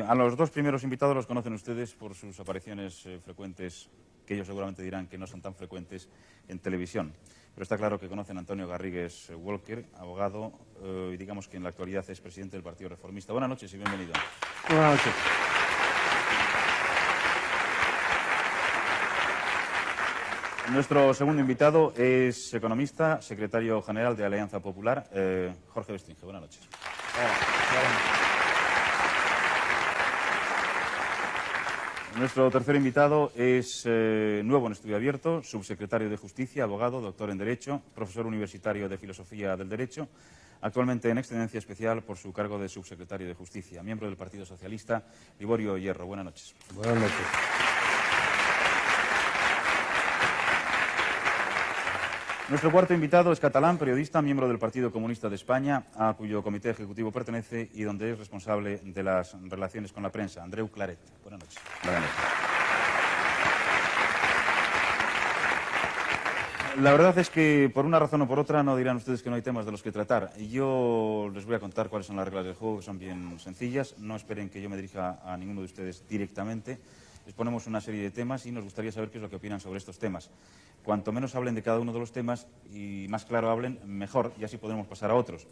A los dos primeros invitados los conocen ustedes por sus apariciones frecuentes, que ellos seguramente dirán que no son tan frecuentes, en televisión. Pero está claro que conocen a Antonio Garrigues Walker, abogado, y digamos que en la actualidad es presidente del Partido Reformista. Buenas noches y bienvenido. Buenas noches. Nuestro segundo invitado es economista, secretario general de Alianza Popular, Jorge Bestringe. Buenas noches. Nuestro tercer invitado es nuevo en Estudio Abierto, subsecretario de Justicia, abogado, doctor en Derecho, profesor universitario de Filosofía del Derecho, actualmente en excedencia especial por su cargo de subsecretario de Justicia, miembro del Partido Socialista, Liborio Hierro. Buenas noches. Buenas noches. Nuestro cuarto invitado es catalán, periodista, miembro del Partido Comunista de España, a cuyo comité ejecutivo pertenece y donde es responsable de las relaciones con la prensa, Andreu Claret. Buenas noches. Buenas noches. La verdad es que, por una razón o por otra, no dirán ustedes que no hay temas de los que tratar. Yo les voy a contar cuáles son las reglas del juego, que son bien sencillas. No esperen que yo me dirija a ninguno de ustedes directamente. Les ponemos una serie de temas y nos gustaría saber qué es lo que opinan sobre estos temas. Cuanto menos hablen de cada uno de los temas y más claro hablen, mejor, y así podremos pasar a otros.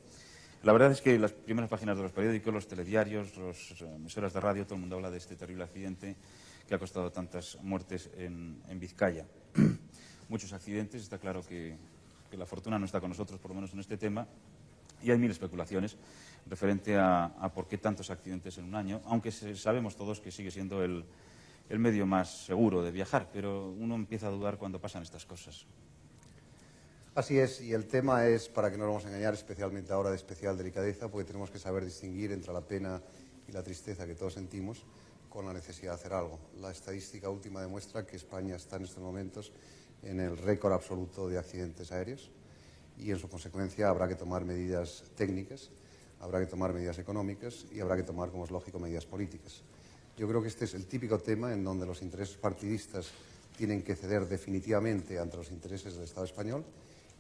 La verdad es que las primeras páginas de los periódicos, los telediarios, las emisoras de radio, todo el mundo habla de este terrible accidente que ha costado tantas muertes en Vizcaya. Muchos accidentes, está claro que la fortuna no está con nosotros, por lo menos en este tema, y hay mil especulaciones referente a por qué tantos accidentes en un año, aunque sabemos todos que sigue siendo el medio más seguro de viajar, pero uno empieza a dudar cuando pasan estas cosas. Así es, y el tema es, para que no nos vamos a engañar, especialmente ahora de especial delicadeza, porque tenemos que saber distinguir entre la pena y la tristeza que todos sentimos con la necesidad de hacer algo. La estadística última demuestra que España está en estos momentos en el récord absoluto de accidentes aéreos y, en su consecuencia, habrá que tomar medidas técnicas, habrá que tomar medidas económicas y habrá que tomar, como es lógico, medidas políticas. Yo creo que este es el típico tema en donde los intereses partidistas tienen que ceder definitivamente ante los intereses del Estado español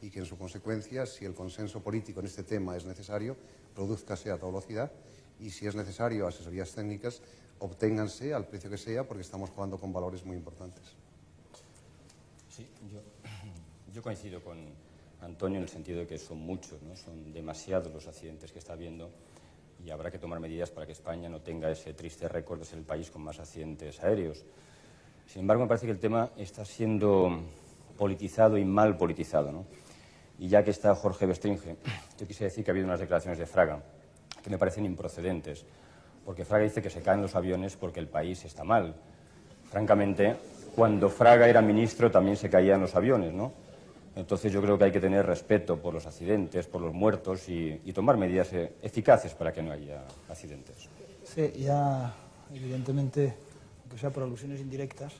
y que, en su consecuencia, si el consenso político en este tema es necesario, prodúzcase a toda velocidad y, si es necesario, asesorías técnicas, obténganse al precio que sea, porque estamos jugando con valores muy importantes. Sí, yo coincido con Antonio en el sentido de que son muchos, ¿no? Son demasiados los accidentes que está habiendo y habrá que tomar medidas para que España no tenga ese triste récord de ser el país con más accidentes aéreos. Sin embargo, me parece que el tema está siendo politizado y mal politizado, ¿no? Y ya que está Jorge Bestringe, yo quisiera decir que ha habido unas declaraciones de Fraga que me parecen improcedentes, porque Fraga dice que se caen los aviones porque el país está mal. Francamente, cuando Fraga era ministro también se caían los aviones, ¿no? Entonces yo creo que hay que tener respeto por los accidentes, por los muertos y tomar medidas eficaces para que no haya accidentes. Sí, ya evidentemente, aunque sea por alusiones indirectas,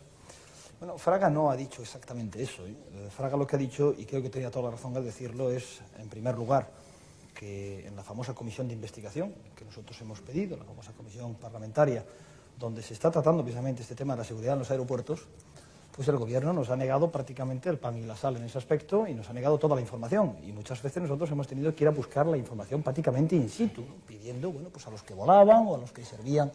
bueno, Fraga no ha dicho exactamente eso, ¿eh? Fraga lo que ha dicho, y creo que tenía toda la razón al decirlo, es, en primer lugar, que en la famosa comisión de investigación que nosotros hemos pedido, la famosa comisión parlamentaria, donde se está tratando precisamente este tema de la seguridad en los aeropuertos, pues el Gobierno nos ha negado prácticamente el pan y la sal en ese aspecto y nos ha negado toda la información. Y muchas veces nosotros hemos tenido que ir a buscar la información prácticamente in situ, ¿no? Pidiendo, bueno, pues a los que volaban o a los que servían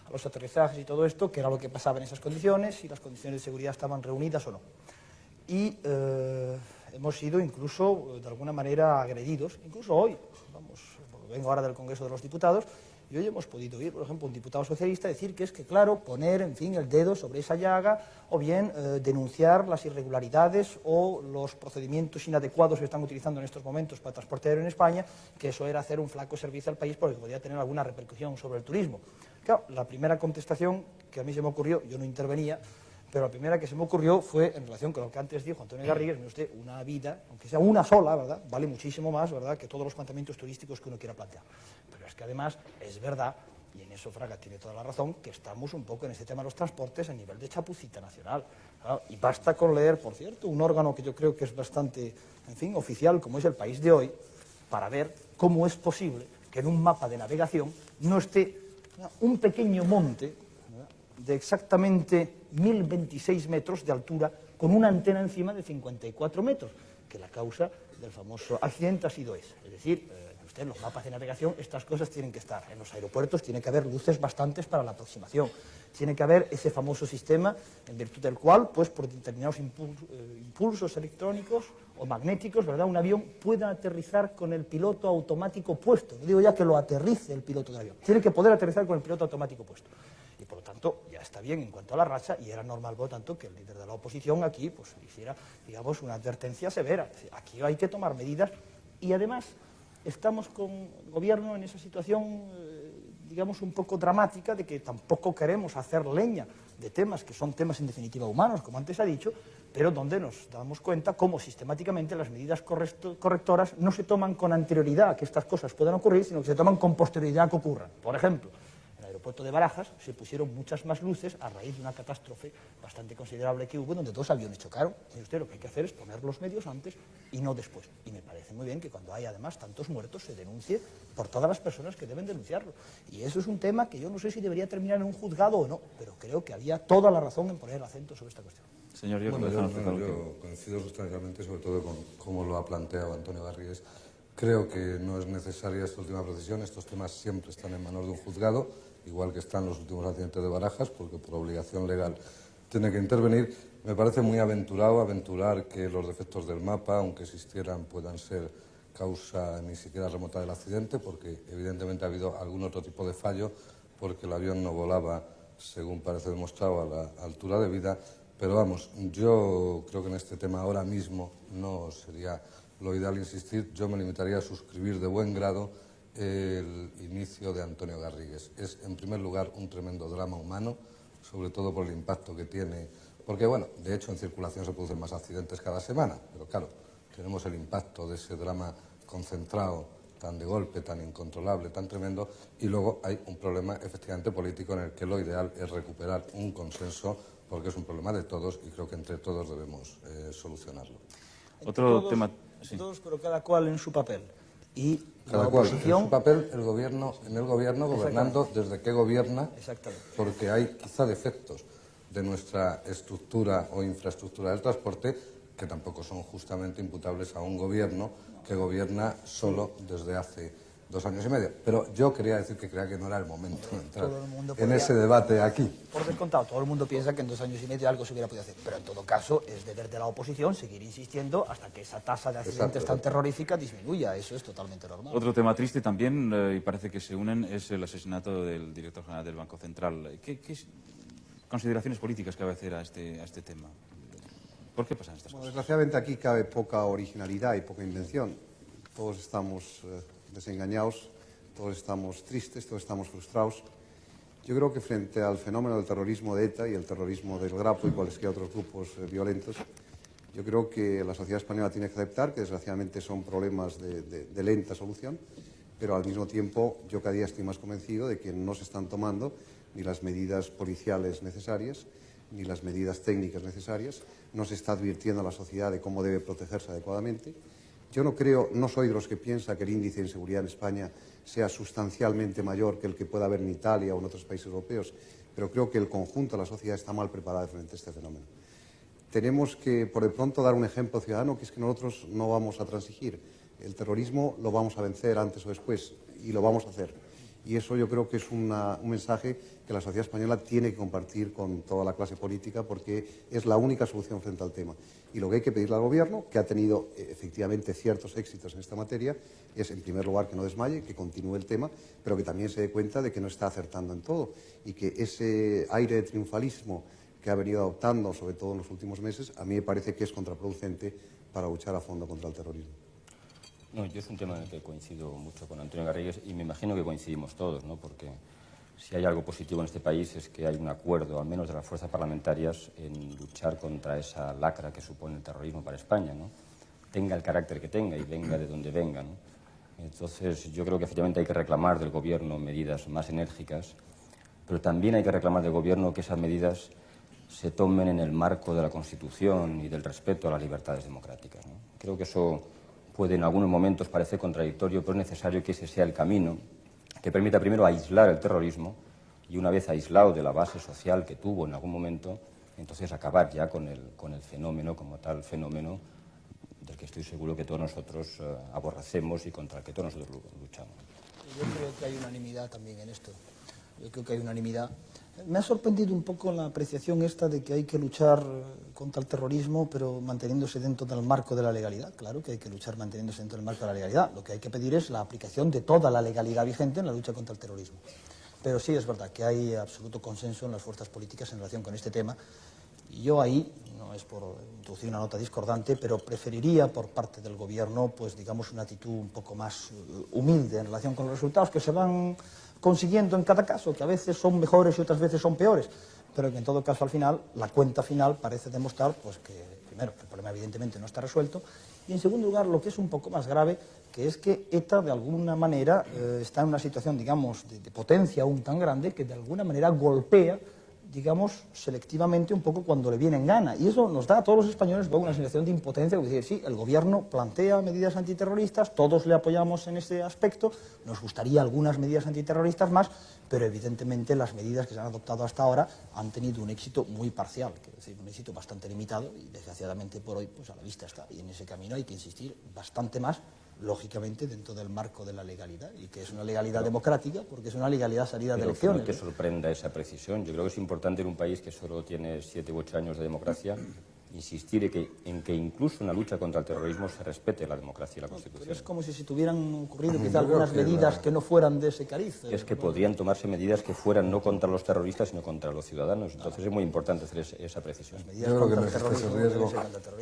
a los aterrizajes y todo esto, qué era lo que pasaba en esas condiciones, si las condiciones de seguridad estaban reunidas o no. Y hemos sido incluso, de alguna manera, agredidos, incluso hoy, vamos, vengo ahora del Congreso de los Diputados, y hoy hemos podido oír, por ejemplo, un diputado socialista decir que es que, claro, poner, en fin, el dedo sobre esa llaga o bien denunciar las irregularidades o los procedimientos inadecuados que están utilizando en estos momentos para transporte aéreo en España, que eso era hacer un flaco servicio al país porque podía tener alguna repercusión sobre el turismo. Claro, la primera contestación que a mí se me ocurrió, yo no intervenía, pero la primera que se me ocurrió fue en relación con lo que antes dijo Antonio Garrigues, mire usted, una vida, aunque sea una sola, ¿verdad?, vale muchísimo más, ¿verdad?, que todos los planteamientos turísticos que uno quiera plantear. Pero es que además es verdad, y en eso Fraga tiene toda la razón, que estamos un poco en este tema de los transportes a nivel de chapucita nacional. ¿Verdad? Y basta con leer, por cierto, un órgano que yo creo que es bastante, en fin, oficial, como es El País de hoy, para ver cómo es posible que en un mapa de navegación no esté un pequeño monte, ¿verdad?, de exactamente 1026 metros de altura, con una antena encima de 54 metros, que la causa del famoso accidente ha sido esa. Es decir, existen los mapas de navegación, estas cosas tienen que estar. En los aeropuertos tiene que haber luces bastantes para la aproximación. Tiene que haber ese famoso sistema en virtud del cual, pues por determinados impulsos electrónicos o magnéticos, ¿verdad?, un avión pueda aterrizar con el piloto automático puesto. No digo ya que lo aterrice el piloto del avión, tiene que poder aterrizar con el piloto automático puesto. Y por lo tanto, ya está bien en cuanto a la racha, y era normal, por lo tanto, que el líder de la oposición aquí pues hiciera, digamos, una advertencia severa. Es decir, aquí hay que tomar medidas, y además estamos con el gobierno en esa situación, digamos, un poco dramática, de que tampoco queremos hacer leña de temas que son temas en definitiva humanos, como antes ha dicho, pero donde nos damos cuenta cómo sistemáticamente las medidas correctoras no se toman con anterioridad a que estas cosas puedan ocurrir, sino que se toman con posterioridad a que ocurran. Por ejemplo, en el aeropuerto de Barajas se pusieron muchas más luces a raíz de una catástrofe bastante considerable que hubo, donde 2 aviones chocaron. Y usted, lo que hay que hacer es poner los medios antes y no después. Y me parece muy bien que cuando hay además tantos muertos se denuncie por todas las personas que deben denunciarlo. Y eso es un tema que yo no sé si debería terminar en un juzgado o no, pero creo que había toda la razón en poner el acento sobre esta cuestión. Señor, yo coincido sustancialmente, sobre todo con cómo lo ha planteado Antonio Garrigues. Creo que no es necesaria esta última precisión. Estos temas siempre están en manos de un juzgado, igual que están los últimos accidentes de Barajas, porque por obligación legal tiene que intervenir. Me parece muy aventurar que los defectos del mapa, aunque existieran, puedan ser causa ni siquiera remota del accidente, porque evidentemente ha habido algún otro tipo de fallo, porque el avión no volaba, según parece demostrado, a la altura debida. Pero vamos, yo creo que en este tema ahora mismo no sería lo ideal insistir. Yo me limitaría a suscribir de buen grado el inicio de Antonio Garrigues. Es, en primer lugar, un tremendo drama humano, sobre todo por el impacto que tiene, porque, bueno, de hecho en circulación se producen más accidentes cada semana, pero claro, tenemos el impacto de ese drama concentrado, tan de golpe, tan incontrolable, tan tremendo, y luego hay un problema efectivamente político en el que lo ideal es recuperar un consenso, porque es un problema de todos y creo que entre todos debemos solucionarlo. Otro tema... Sí. Todos, pero cada cual en su papel. Y cada la cual oposición... en su papel, el gobierno, en el gobierno, gobernando desde que gobierna, porque hay quizá defectos de nuestra estructura o infraestructura del transporte que tampoco son justamente imputables a un gobierno que gobierna solo desde hace 2 años y medio. Pero yo quería decir que creía que no era el momento de entrar en ese debate aquí. Por descontado, todo el mundo piensa que en 2 años y medio algo se hubiera podido hacer, pero en todo caso es deber de la oposición seguir insistiendo hasta que esa tasa de accidentes tan terrorífica disminuya. Eso es totalmente normal. Otro tema triste también, y parece que se unen, es el asesinato del director general del Banco Central. ¿Qué consideraciones políticas cabe hacer a este tema? ¿Por qué pasan estas cosas? Desgraciadamente aquí cabe poca originalidad y poca invención. Todos estamos desengañados, todos estamos tristes, todos estamos frustrados. Yo creo que frente al fenómeno del terrorismo de ETA y el terrorismo del Grapo y cualesquiera otros grupos violentos, yo creo que la sociedad española tiene que aceptar que desgraciadamente son problemas de lenta solución, pero al mismo tiempo yo cada día estoy más convencido de que no se están tomando ni las medidas policiales necesarias, ni las medidas técnicas necesarias, no se está advirtiendo a la sociedad de cómo debe protegerse adecuadamente. Yo no soy de los que piensa que el índice de inseguridad en España sea sustancialmente mayor que el que pueda haber en Italia o en otros países europeos, pero creo que el conjunto de la sociedad está mal preparada frente a este fenómeno. Tenemos que, por de pronto, dar un ejemplo ciudadano, que es que nosotros no vamos a transigir. El terrorismo lo vamos a vencer antes o después, y lo vamos a hacer. Y eso yo creo que es un mensaje que la sociedad española tiene que compartir con toda la clase política, porque es la única solución frente al tema. Y lo que hay que pedirle al Gobierno, que ha tenido efectivamente ciertos éxitos en esta materia, es en primer lugar que no desmaye, que continúe el tema, pero que también se dé cuenta de que no está acertando en todo y que ese aire de triunfalismo que ha venido adoptando, sobre todo en los últimos meses, a mí me parece que es contraproducente para luchar a fondo contra el terrorismo. No, yo es un tema en el que coincido mucho con Antonio Garrigues y me imagino que coincidimos todos, ¿no? Porque si hay algo positivo en este país es que hay un acuerdo, al menos de las fuerzas parlamentarias, en luchar contra esa lacra que supone el terrorismo para España, ¿no? Tenga el carácter que tenga y venga de donde venga, ¿no? Entonces, yo creo que efectivamente hay que reclamar del Gobierno medidas más enérgicas, pero también hay que reclamar del Gobierno que esas medidas se tomen en el marco de la Constitución y del respeto a las libertades democráticas, ¿no? Creo que eso puede en algunos momentos parecer contradictorio, pero es necesario que ese sea el camino que permita primero aislar el terrorismo y una vez aislado de la base social que tuvo en algún momento, entonces acabar ya con el fenómeno como tal fenómeno del que estoy seguro que todos nosotros aborrecemos y contra el que todos nosotros luchamos. Yo creo que hay unanimidad también en esto. Yo creo que hay unanimidad. Me ha sorprendido un poco la apreciación esta de que hay que luchar contra el terrorismo, pero manteniéndose dentro del marco de la legalidad. Claro que hay que luchar manteniéndose dentro del marco de la legalidad. Lo que hay que pedir es la aplicación de toda la legalidad vigente en la lucha contra el terrorismo. Pero sí es verdad que hay absoluto consenso en las fuerzas políticas en relación con este tema. Y yo ahí, no es por introducir una nota discordante, pero preferiría por parte del Gobierno, pues digamos, una actitud un poco más humilde en relación con los resultados que se van consiguiendo en cada caso, que a veces son mejores y otras veces son peores, pero que en todo caso al final, la cuenta final parece demostrar pues que, primero, que el problema evidentemente no está resuelto, y en segundo lugar, lo que es un poco más grave, que es que ETA de alguna manera está en una situación, digamos, de potencia aún tan grande que de alguna manera golpea, digamos, selectivamente un poco cuando le viene en gana. Y eso nos da a todos los españoles luego una sensación de impotencia, es decir, sí, el Gobierno plantea medidas antiterroristas, todos le apoyamos en ese aspecto, nos gustaría algunas medidas antiterroristas más, pero evidentemente las medidas que se han adoptado hasta ahora han tenido un éxito muy parcial, es decir, un éxito bastante limitado y desgraciadamente por hoy pues a la vista está. Y en ese camino hay que insistir bastante más, lógicamente dentro del marco de la legalidad, y que es una legalidad democrática, porque es una legalidad salida de elecciones. No te sorprenda esa precisión. Yo creo que es importante en un país que solo tiene 7 u 8 años de democracia insistir en que incluso en la lucha contra el terrorismo se respete la democracia y la Constitución. Pero es como si se tuvieran ocurrido quizá algunas medidas que no fueran de ese cariz. Es que podrían tomarse medidas que fueran no contra los terroristas, sino contra los ciudadanos. Entonces es muy importante hacer esa precisión. Yo creo que no existe ese riesgo.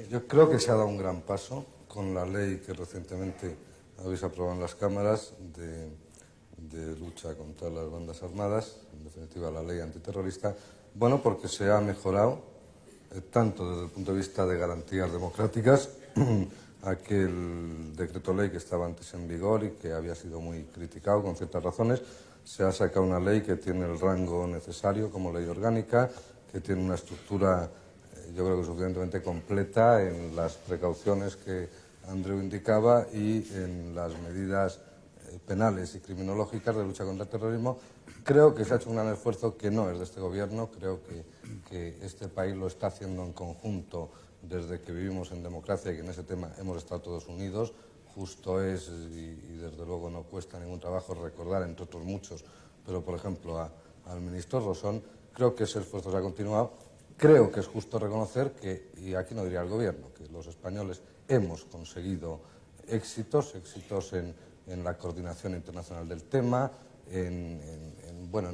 Yo creo que se ha dado un gran paso con la ley que recientemente habéis aprobado en las cámaras de lucha contra las bandas armadas, en definitiva la ley antiterrorista, bueno, porque se ha mejorado tanto desde el punto de vista de garantías democráticas, aquel decreto ley que estaba antes en vigor y que había sido muy criticado con ciertas razones, se ha sacado una ley que tiene el rango necesario como ley orgánica, que tiene una estructura, yo creo que suficientemente completa en las precauciones que Andreu indicaba y en las medidas penales y criminológicas de lucha contra el terrorismo. Creo que se ha hecho un gran esfuerzo que no es de este Gobierno, creo que este país lo está haciendo en conjunto desde que vivimos en democracia y que en ese tema hemos estado todos unidos. Justo es, y desde luego no cuesta ningún trabajo recordar, entre otros muchos, pero por ejemplo al ministro Rosón, creo que ese esfuerzo se ha continuado. Creo que es justo reconocer que, y aquí no diría el Gobierno, que los españoles hemos conseguido éxitos en la coordinación internacional del tema, en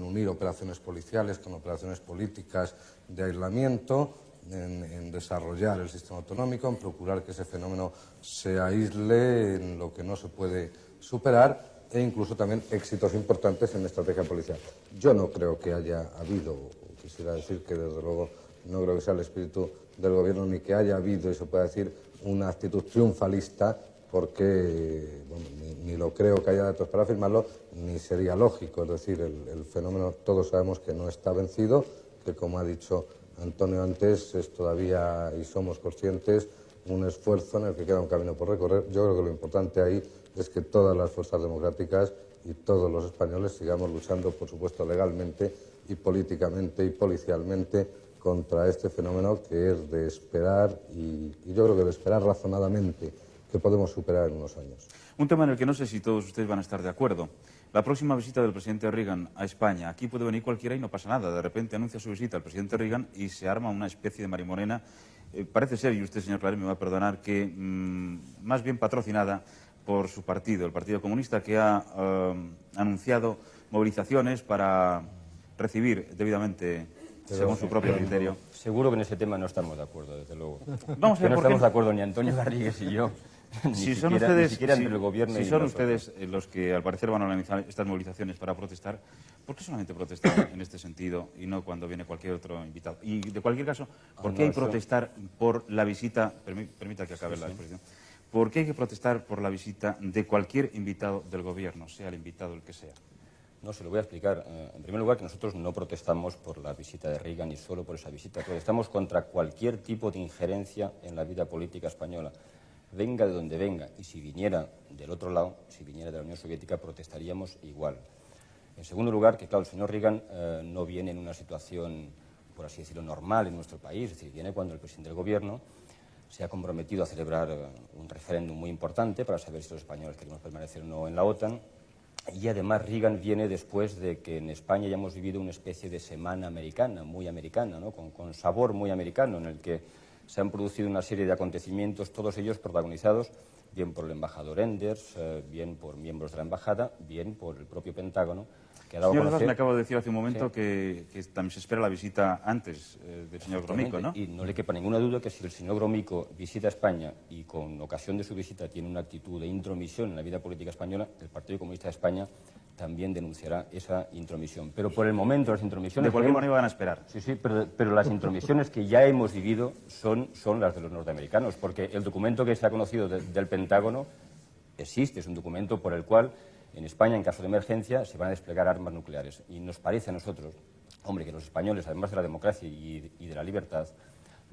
unir operaciones policiales con operaciones políticas de aislamiento, en desarrollar el sistema autonómico, en procurar que ese fenómeno se aísle en lo que no se puede superar e incluso también éxitos importantes en estrategia policial. Yo no creo que haya habido, quisiera decir que desde luego no creo que sea el espíritu del Gobierno ni que haya habido, y se puede decir, una actitud triunfalista, porque bueno, ni lo creo que haya datos para afirmarlo, ni sería lógico. Es decir, el fenómeno todos sabemos que no está vencido, que como ha dicho Antonio antes, es todavía, y somos conscientes, un esfuerzo en el que queda un camino por recorrer. Yo creo que lo importante ahí es que todas las fuerzas democráticas y todos los españoles sigamos luchando, por supuesto, legalmente y políticamente y policialmente contra este fenómeno que es de esperar, y yo creo que de esperar razonadamente, que podemos superar en unos años. Un tema en el que no sé si todos ustedes van a estar de acuerdo. La próxima visita del presidente Reagan a España. Aquí puede venir cualquiera y no pasa nada. De repente anuncia su visita el presidente Reagan y se arma una especie de marimorena. Parece ser, y usted, señor Claret, me va a perdonar, que más bien patrocinada por su partido, el Partido Comunista, que ha anunciado movilizaciones para recibir debidamente, según su propio criterio. Seguro que en ese tema no estamos de acuerdo, desde luego. Vamos a ver, no estamos de acuerdo ni Antonio Garrigues y yo, ni siquiera entre el Gobierno y son nosotros. ustedes los que al parecer van a organizar estas movilizaciones para protestar, ¿por qué solamente protestar en este sentido y no cuando viene cualquier otro invitado? Y de cualquier caso, ¿por qué hay que protestar por la visita, permita que acabe la exposición, ¿por qué hay que protestar por la visita de cualquier invitado del Gobierno, sea el invitado el que sea? No, se lo voy a explicar. En primer lugar, que nosotros no protestamos por la visita de Reagan y solo por esa visita. Protestamos contra cualquier tipo de injerencia en la vida política española, venga de donde venga. Y si viniera del otro lado, si viniera de la Unión Soviética, protestaríamos igual. En segundo lugar, que claro, el señor Reagan no viene en una situación, por así decirlo, normal en nuestro país. Es decir, viene cuando el presidente del Gobierno se ha comprometido a celebrar un referéndum muy importante para saber si los españoles queremos permanecer o no en la OTAN. Y además Reagan viene después de que en España ya hemos vivido una especie de semana americana, muy americana, ¿no? con sabor muy americano, en el que se han producido una serie de acontecimientos, todos ellos protagonizados bien por el embajador Enders, bien por miembros de la embajada, bien por el propio Pentágono, que ha dado Señor a Ordaz, conocer... me acabo de decir hace un momento Sí. que también se espera la visita antes del señor Gromyko, ¿no? Y no le quepa ninguna duda que si el señor Gromyko visita España y con ocasión de su visita tiene una actitud de intromisión en la vida política española, el Partido Comunista de España también denunciará esa intromisión. Pero por el momento las intromisiones... De cualquier manera van a esperar. Sí, sí, pero las intromisiones que ya hemos vivido son las de los norteamericanos, porque el documento que se ha conocido del Pentágono existe, es un documento por el cual en España, en caso de emergencia, se van a desplegar armas nucleares. Y nos parece a nosotros, hombre, que los españoles, además de la democracia y de la libertad,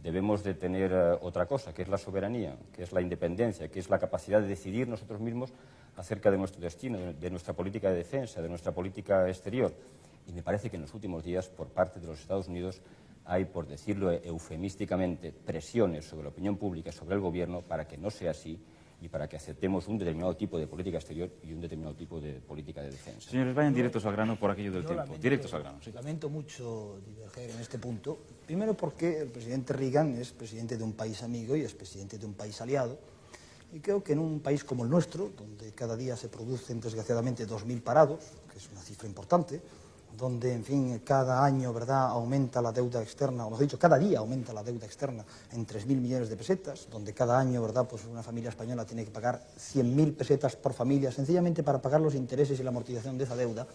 debemos de tener otra cosa, que es la soberanía, que es la independencia, que es la capacidad de decidir nosotros mismos acerca de nuestro destino, de nuestra política de defensa, de nuestra política exterior. Y me parece que en los últimos días, por parte de los Estados Unidos, hay, por decirlo eufemísticamente, presiones sobre la opinión pública, sobre el gobierno, para que no sea así y para que aceptemos un determinado tipo de política exterior y un determinado tipo de política de defensa. Señores, vayan directos al grano por aquello del Yo tiempo. Directos al grano, sí. Lamento mucho diverger en este punto. Primero porque el presidente Reagan es presidente de un país amigo y es presidente de un país aliado. Y creo que en un país como el nuestro, donde cada día se producen desgraciadamente 2.000 parados, que es una cifra importante, donde, en fin, cada año, ¿verdad?, aumenta la deuda externa, o mejor dicho, cada día aumenta la deuda externa en 3.000 millones de pesetas, donde cada año, ¿verdad?, pues una familia española tiene que pagar 100.000 pesetas por familia, sencillamente para pagar los intereses y la amortización de esa deuda.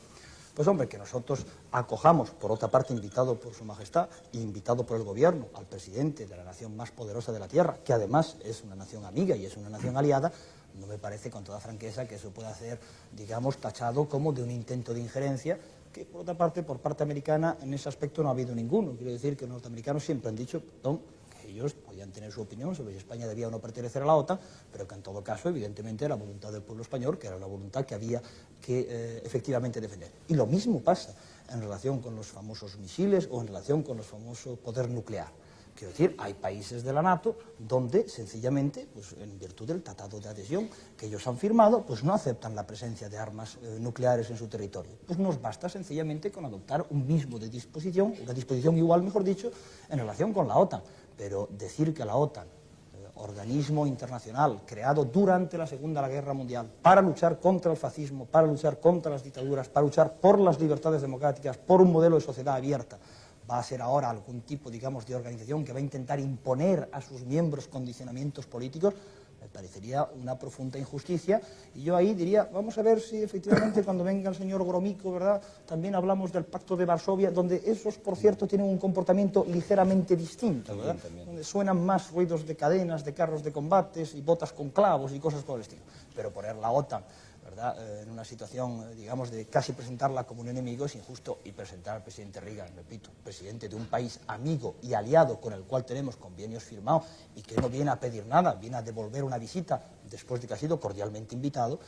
Pues hombre, que nosotros acojamos, por otra parte invitado por Su Majestad e invitado por el Gobierno, al presidente de la nación más poderosa de la Tierra, que además es una nación amiga y es una nación aliada, no me parece con toda franqueza que eso pueda ser, digamos, tachado como de un intento de injerencia, que por otra parte, por parte americana, en ese aspecto no ha habido ninguno. Quiero decir que los norteamericanos siempre han dicho, perdón, que ellos podían tener su opinión sobre si España debía o no pertenecer a la OTAN, pero que en todo caso, evidentemente, era la voluntad del pueblo español, que era la voluntad que había que efectivamente defender. Y lo mismo pasa en relación con los famosos misiles o en relación con los famosos poder nuclear. Quiero decir, hay países de la NATO donde sencillamente, pues en virtud del tratado de adhesión que ellos han firmado, pues no aceptan la presencia de armas nucleares en su territorio. Pues nos basta sencillamente con adoptar un mismo de disposición, una disposición igual, mejor dicho, en relación con la OTAN. Pero decir que la OTAN, organismo internacional creado durante la Segunda Guerra Mundial para luchar contra el fascismo, para luchar contra las dictaduras, para luchar por las libertades democráticas, por un modelo de sociedad abierta, va a ser ahora algún tipo, digamos, de organización que va a intentar imponer a sus miembros condicionamientos políticos, me parecería una profunda injusticia. Y yo ahí diría, vamos a ver si efectivamente cuando venga el señor Gromyko, ¿verdad?, también hablamos del Pacto de Varsovia, donde esos, por cierto, tienen un comportamiento ligeramente distinto, ¿verdad?, donde suenan más ruidos de cadenas, de carros de combates y botas con clavos y cosas por el estilo. Pero poner la OTAN, ¿verdad?, en una situación, digamos, de casi presentarla como un enemigo es injusto, y presentar al presidente Reagan, repito, presidente de un país amigo y aliado con el cual tenemos convenios firmados y que no viene a pedir nada, viene a devolver una visita después de que ha sido cordialmente invitado,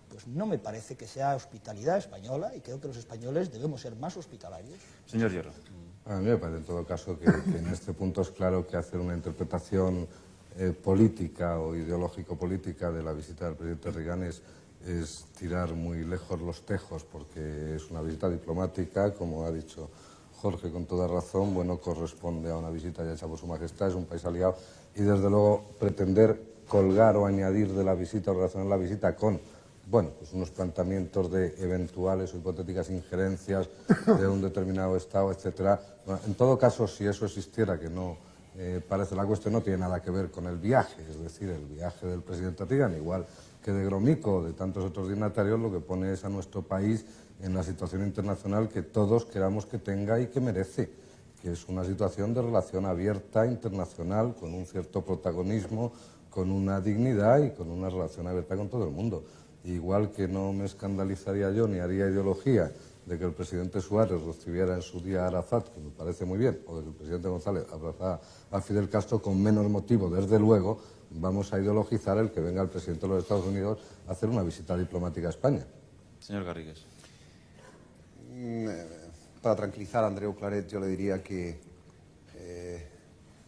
pues no me parece que sea hospitalidad española, y creo que los españoles debemos ser más hospitalarios. Señor Hierro. A mí me parece en todo caso que en este punto es claro que hacer una interpretación política o ideológico-política de la visita del presidente Reagan es tirar muy lejos los tejos, porque es una visita diplomática, como ha dicho Jorge con toda razón, bueno, corresponde a una visita ya hecha por Su Majestad, es un país aliado, y desde luego pretender colgar o añadir de la visita o relacionar la visita con, bueno, pues unos planteamientos de eventuales o hipotéticas injerencias de un determinado Estado, etcétera. Bueno, en todo caso, si eso existiera, que no parece la cuestión, no tiene nada que ver con el viaje, es decir, el viaje del presidente Reagan, igual que de Gromyko o de tantos otros dignatarios, lo que pone es a nuestro país en la situación internacional que todos queramos que tenga y que merece, que es una situación de relación abierta internacional, con un cierto protagonismo, con una dignidad y con una relación abierta con todo el mundo. Igual que no me escandalizaría yo ni haría ideología de que el presidente Suárez recibiera en su día a Arafat, que me parece muy bien, o de que el presidente González abrazara a Fidel Castro, con menos motivo, desde luego, vamos a ideologizar el que venga el presidente de los Estados Unidos a hacer una visita diplomática a España. Señor Garrigues. Para tranquilizar a Andreu Claret, yo le diría que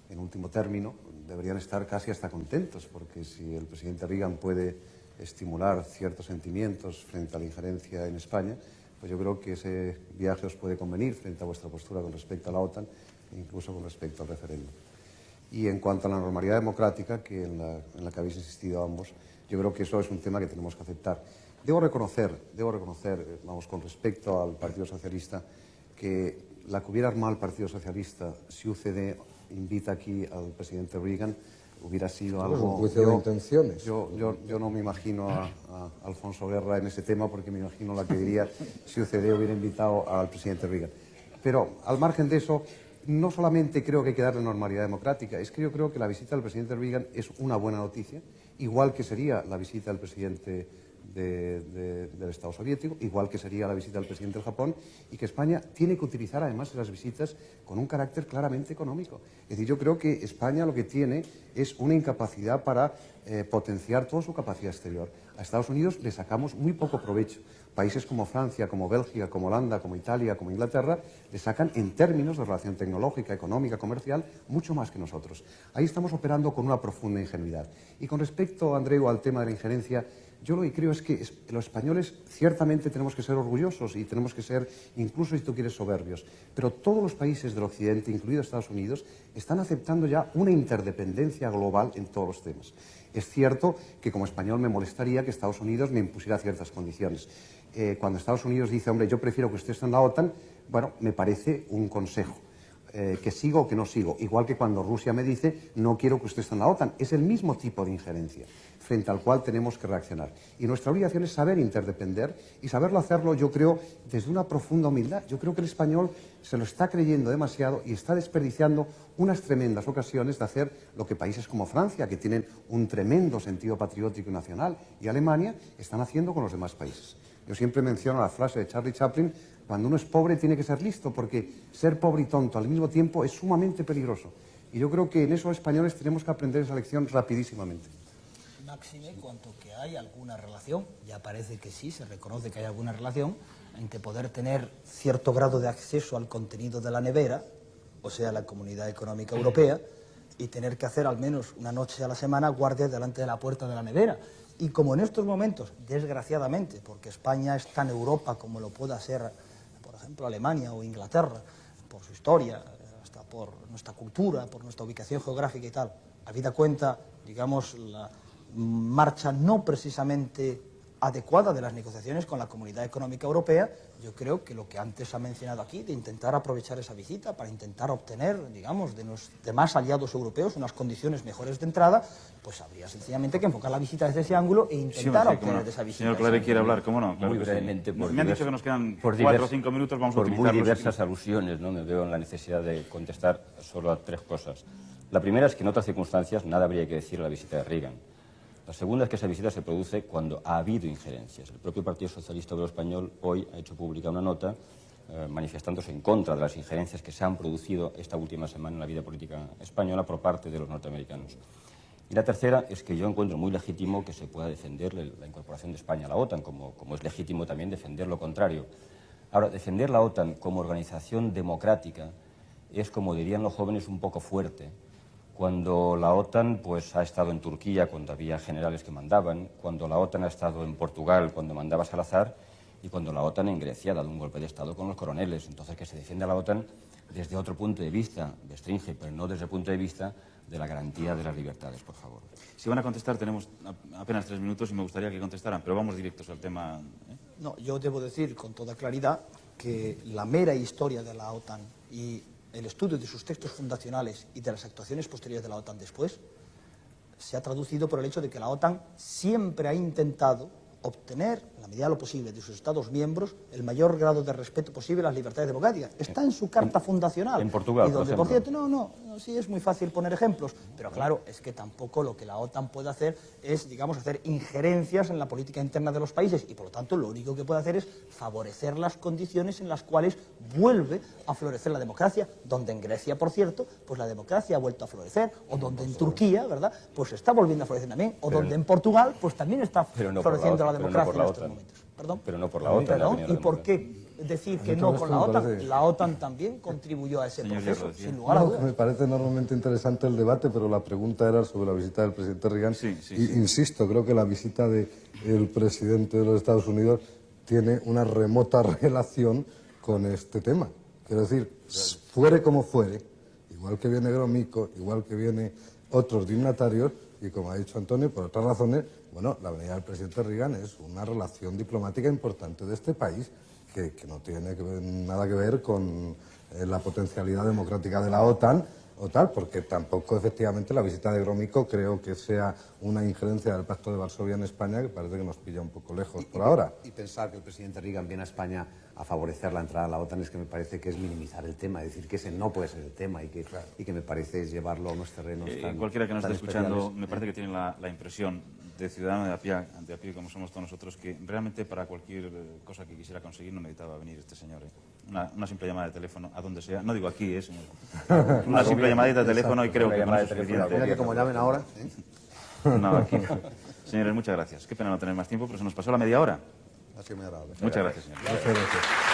en último término, deberían estar casi hasta contentos, porque si el presidente Reagan puede estimular ciertos sentimientos frente a la injerencia en España, pues yo creo que ese viaje os puede convenir frente a vuestra postura con respecto a la OTAN e incluso con respecto al referéndum. Y en cuanto a la normalidad democrática, en la que habéis insistido ambos, yo creo que eso es un tema que tenemos que aceptar. Debo reconocer, vamos, con respecto al Partido Socialista, que la que hubiera armado el Partido Socialista si UCD invita aquí al presidente Reagan hubiera sido algo... Es un juicio de intenciones. Yo no me imagino a Alfonso Guerra en ese tema, porque me imagino la que diría si UCD hubiera invitado al presidente Reagan. Pero al margen de eso, no solamente creo que hay que darle normalidad democrática, es que yo creo que la visita del presidente Reagan es una buena noticia, igual que sería la visita del presidente del Estado soviético, igual que sería la visita del presidente del Japón, y que España tiene que utilizar además esas visitas con un carácter claramente económico. Es decir, yo creo que España lo que tiene es una incapacidad para potenciar toda su capacidad exterior. A Estados Unidos le sacamos muy poco provecho. Países como Francia, como Bélgica, como Holanda, como Italia, como Inglaterra, le sacan en términos de relación tecnológica, económica, comercial, mucho más que nosotros. Ahí estamos operando con una profunda ingenuidad. Y con respecto, Andreu, al tema de la injerencia, yo lo que creo es que los españoles ciertamente tenemos que ser orgullosos y tenemos que ser, incluso si tú quieres, soberbios. Pero todos los países del Occidente, incluido Estados Unidos, están aceptando ya una interdependencia global en todos los temas. Es cierto que como español me molestaría que Estados Unidos me impusiera ciertas condiciones. Cuando Estados Unidos dice, hombre, yo prefiero que usted esté en la OTAN, bueno, me parece un consejo. Que sigo o que no sigo. Igual que cuando Rusia me dice, no quiero que usted esté en la OTAN. Es el mismo tipo de injerencia frente al cual tenemos que reaccionar. Y nuestra obligación es saber interdepender y saberlo hacerlo, yo creo, desde una profunda humildad. Yo creo que el español se lo está creyendo demasiado y está desperdiciando unas tremendas ocasiones de hacer lo que países como Francia, que tienen un tremendo sentido patriótico y nacional, y Alemania, están haciendo con los demás países. Yo siempre menciono la frase de Charlie Chaplin: cuando uno es pobre tiene que ser listo, porque ser pobre y tonto al mismo tiempo es sumamente peligroso. Y yo creo que en eso los españoles tenemos que aprender esa lección rapidísimamente. Máxime, cuanto que hay alguna relación, ya parece que sí, se reconoce que hay alguna relación entre poder tener cierto grado de acceso al contenido de la nevera, o sea, la Comunidad Económica Europea, y tener que hacer al menos una noche a la semana guardia delante de la puerta de la nevera. Y como en estos momentos, desgraciadamente, porque España es tan Europa como lo pueda ser, por ejemplo, Alemania o Inglaterra, por su historia, hasta por nuestra cultura, por nuestra ubicación geográfica y tal, habida cuenta, digamos, la marcha no precisamente adecuada de las negociaciones con la Comunidad Económica Europea, yo creo que lo que antes ha mencionado aquí, de intentar aprovechar esa visita para intentar obtener, digamos, de los demás aliados europeos unas condiciones mejores de entrada, pues habría sencillamente que enfocar la visita desde ese ángulo e intentar obtener de esa visita. Señor Clare quiere hablar, ¿cómo no? Claro Muy que sí. brevemente. Me han dicho que nos quedan 4 o 5 minutos, vamos a por muy utilizarlos. diversas alusiones, ¿no? Me veo en la necesidad de contestar solo a 3 cosas. La primera es que en otras circunstancias nada habría que decir a la visita de Reagan. La segunda es que esa visita se produce cuando ha habido injerencias. El propio Partido Socialista Obrero Español hoy ha hecho pública una nota manifestándose en contra de las injerencias que se han producido esta última semana en la vida política española por parte de los norteamericanos. Y la tercera es que yo encuentro muy legítimo que se pueda defender la incorporación de España a la OTAN, como es legítimo también defender lo contrario. Ahora, defender la OTAN como organización democrática es, como dirían los jóvenes, un poco fuerte. Cuando la OTAN pues, ha estado en Turquía, cuando había generales que mandaban, cuando la OTAN ha estado en Portugal, cuando mandaba Salazar, y cuando la OTAN en Grecia ha dado un golpe de Estado con los coroneles. Entonces, que se defienda la OTAN desde otro punto de vista, restringe, pero no desde el punto de vista de la garantía de las libertades, por favor. Si van a contestar, tenemos apenas 3 minutos y me gustaría que contestaran, pero vamos directos al tema. No, yo debo decir con toda claridad que la mera historia de la OTAN y el estudio de sus textos fundacionales y de las actuaciones posteriores de la OTAN después se ha traducido por el hecho de que la OTAN siempre ha intentado obtener, en la medida de lo posible, de sus Estados miembros, el mayor grado de respeto posible a las libertades democráticas. Está en su carta fundacional. En Portugal, y donde, por ejemplo. por cierto, sí es muy fácil poner ejemplos, pero claro, es que tampoco lo que la OTAN puede hacer es, digamos, hacer injerencias en la política interna de los países y, por lo tanto, lo único que puede hacer es favorecer las condiciones en las cuales vuelve a florecer la democracia, donde en Grecia, por cierto, pues la democracia ha vuelto a florecer, o donde en Turquía, ¿verdad?, pues está volviendo a florecer también, o donde en Portugal, pues también está floreciendo la democracia en estos momentos. ¿Perdón? Pero no por la OTAN. ¿Y por qué? decir que Mucho no con la esto me OTAN. parece- La OTAN también contribuyó a ese Señor proceso, Hierro, decía. sin lugar a No, dudas. me parece enormemente interesante el debate, pero la pregunta era sobre la visita del presidente Reagan. Sí, sí, Y sí. insisto, creo que la visita del presidente de los Estados Unidos tiene una remota relación con este tema. Quiero decir, fuere como fuere, igual que viene Gromyko, igual que viene otros dignatarios, y como ha dicho Antonio, por otras razones, bueno, la venida del presidente Reagan es una relación diplomática importante de este país, que no tiene nada que ver con la potencialidad democrática de la OTAN o tal, porque tampoco efectivamente la visita de Gromyko creo que sea una injerencia del Pacto de Varsovia en España, que parece que nos pilla un poco lejos por ahora. Y pensar que el presidente Reagan viene a España a favorecer la entrada a la OTAN es que me parece que es minimizar el tema, es decir, que ese no puede ser el tema y que me parece es llevarlo a unos terrenos tan Cualquiera que nos tan esté escuchando, especiales. me parece que tiene la impresión de ciudadano de a pie como somos todos nosotros, que realmente para cualquier cosa que quisiera conseguir no necesitaba venir este señor. Una simple llamada de teléfono, a donde sea, no digo aquí, señor. Una simple llamadita de teléfono y creo Una que con llamada eso de es teléfono suficiente. Mira que como llamen ahora, No, aquí no. Señores, muchas gracias. Qué pena no tener más tiempo, pero se nos pasó la media hora. Ha sido muy agradable. Muchas gracias, señor. Muchas gracias.